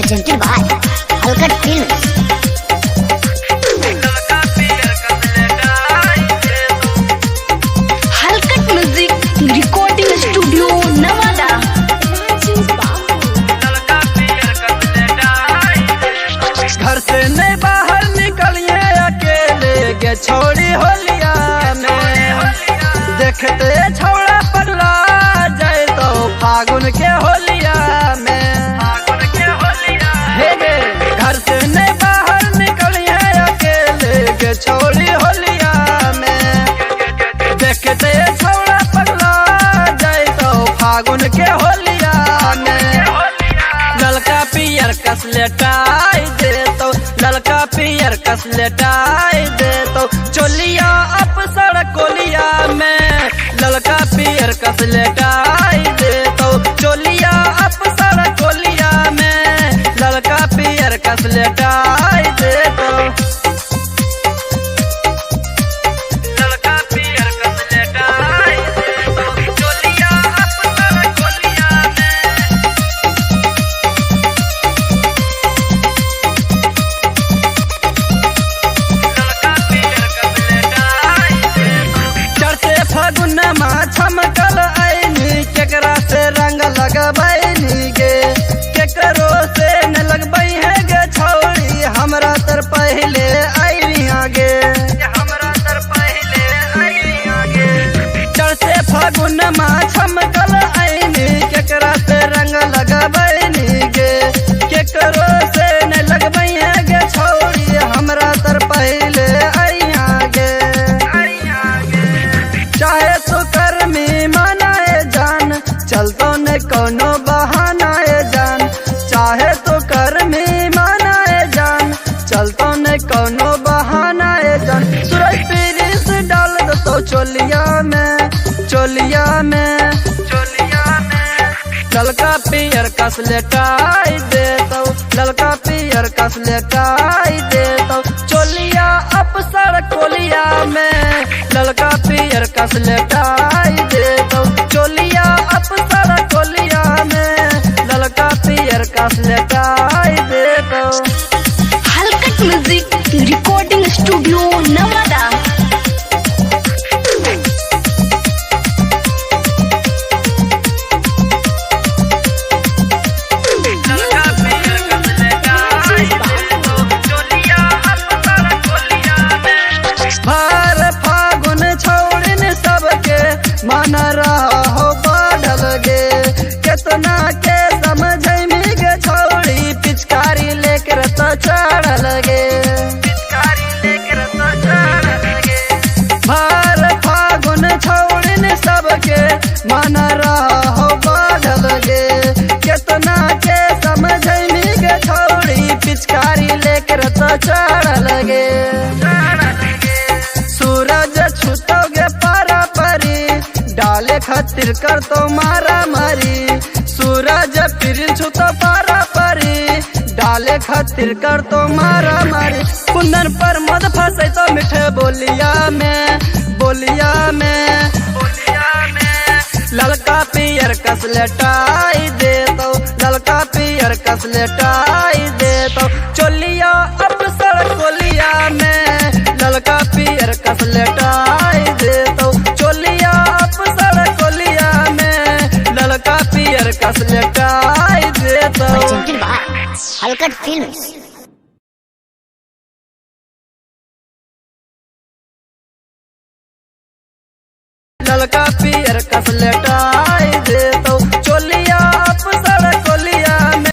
presented by Halkat Films. Halkat Music Recording Studio Nevada. घर से नहीं बाहर निकलिए अकेले के छोड़ी होलिया में देखते छौड़ा पगला जाए तो फागुन के होलिया में हे गे घर से नहीं बाहर निकलिए अकेले के छोड़ी होलिया में देखते छौड़ा पगला जाए तो फागुन के होलिया में ललका पियर कस लेटाई दे तो ललका पियर कस लेटाई दे तो चोलिया अप सड़कोलिया में ललका पियर कस लेटाई दे तो चोलिया अप सड़कोलिया में ललका पियर कस लेटाई दे तो ललका पियर कस लेटाई दे तो चोलिया अप सड़कोलिया में चढ़ते फागुन छमकल आईनी केकरा से रंग लगबैनी गे केकरो से न लगबई है गे छौड़ी हमरा तर पहले आईनी आगे हमरा तर पहले आईनी आगे चढ़ते फागुन छमकल आईनी केकरा से रंग लगबैनी गे केकरो से न लगबई है गे छौड़ी हमरा तर पहले आई आगे चाहे तो कर्मी मनाए जान चलतो न कोनो बहानाए जान चाहे तो कर्मी मनाए जान चलतो न कोनो बहानाए जान सूरज पीरिस डाल दो तो चोलिया में चोलिया में चोलिया में ललका पियर कस लेटाई दे तो ललका पियर कस लेटाई दे तो चोलिया अप सड़कोलिया में ललका पियर कस लेटाई दे तो चोलिया अप सड़कोलिया में ललका पियर कस लेटाई दे तो Halkat Music Recording Studio Nevada. ललका पियर कस लेटाई दे तो चोलिया अप सड़कोलिया में भर फागुन छोड़िन सबके मन रहो बढ़ल गे केतना के समझ में गे छोड़ी पिचकारी लेकर तो चढ़ल गे पिचकारी लेकर तो चढ़ल गे भर फागुन छोड़िन सबके मन रहो बढ़ल गे केतना के समझ में गे छोड़ी पिचकारी लेकर तो चढ़ल गे सूरज छुटोगे पारा परी डाले खातिर कर तो मारा मारी सूरज फिर छुतो पारा परी डाले खातिर कर तो मारा मारी कुंदन पर मद फंसे तो मिठे बोलिया में बोलिया में बोलिया में ललका पियर कस लेटाई दे तो ललका पियर कस लेटाई दे तो चोलिया अप सड़कोलिया में ललका पियर कस लेटाई दे तो चोलिया अप सड़कोलिया में ललका पियर कस लेटाई दे तो Presented by Halkat Films. ललका पियर कस लेटाई दे तो